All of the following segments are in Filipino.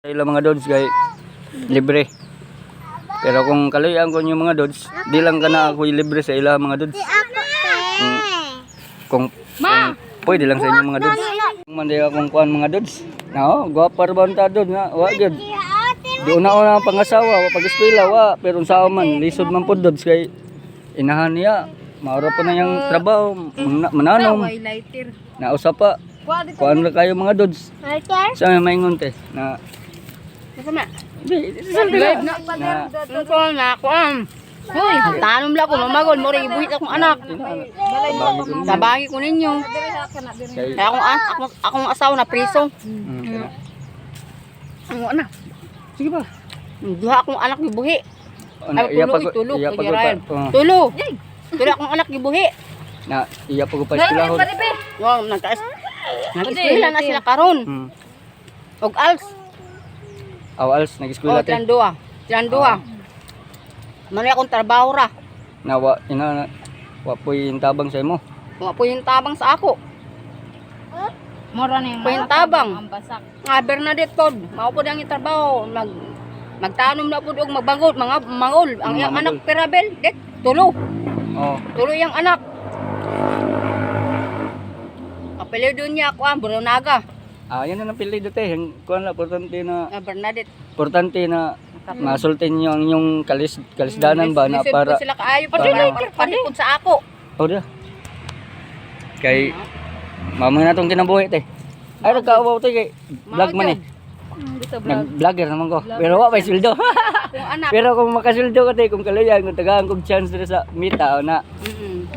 Ila mga dods kay libre. Pero kung kaluyan ko yung mga dods, di lang ka na ako libre sa ila mga dods. Kung pwede lang sa inyo mga dods. Kung mandi akong kuan mga dods. No, gwapa ba ta dods nga? Wa gyud. Di una-una ang pangasawa, wa pag-eskwela wa, pero sa man lisod man pud dods kay inahan niya. Maura pa na yung trabaho, mananom. Na usa pa. Kuan ra kayo mga dods. Sa may maingon te na Sama. live Na kuan. Hoy, tanom la ko mamagol mo rin ibuhit akong anak. Sabagi ko ninyo. Kaya akong asawa na priso. Ang anak. Sige ba? Duha akong anak gibuhi. Iya pag Tulog. iya pag Tulog. Tulog akong anak gibuhi. na iya pag pa eskwelahon. Wow, nag-eskwela na sila karon. Og als. Awals nag-eskwela te. Tiyan duha. Mani akong trabaho ra. Nawa ina wa poy tabang sa imo. Wa po yung tabang sa ako. Mora na yung Po yung tabang. ang basak. Nga Bernadette pod, mao pod ang trabaho. Magtanom na pod og magbangol, mga mangol. Ang iyang anak Pirabel, dek tulo. Oh, Tulo yang anak. Apelyido niya ako ang Brunaga. yan na pili dito yung kuan la importante na Bernadette. importante na masultin niyo ang inyong kalisdanan ba na Lisod para po sila kaayo para- palipod sa ako. oh da. Kay mamo na tong kinabuhi te. Ay nagkaawaw te kay vlog man eh. Dito vlog. Nag-vlogger naman ko. Pero wa may sweldo. Kung anak. Pero kung makasweldo ka te kung kaluyan kung tagaan kog chance dito sa mita o na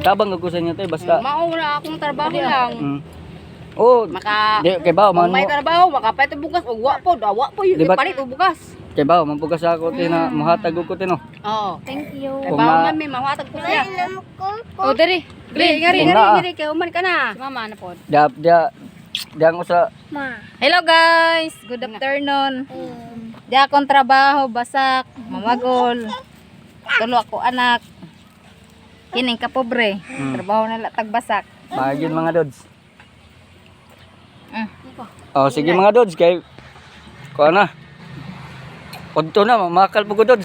tabang ko sa inyo te basta. Mauna akong trabaho lang. Oh, Maka di kay ba man kung may mo trabaho, makapay ito bugas. O wa po, yung Di ba- palit o bugas. kay ba man pugas ako te na muhatag ko te no. Oo. Thank you. Kay Kung bawa ma- man may mahatag ko siya. O, dari. Dari, Kung naa. ngari, kay uman ka na. Mama na po. Diyan ko sa Hello guys, good afternoon. Di akong trabaho, basak, mamagol. Tulo ako anak. Kining kapobre. Trabaho nila tagbasak. magin mga dods. Oh, sige mga dods kay kuan na. Udto na, makal po ko dods.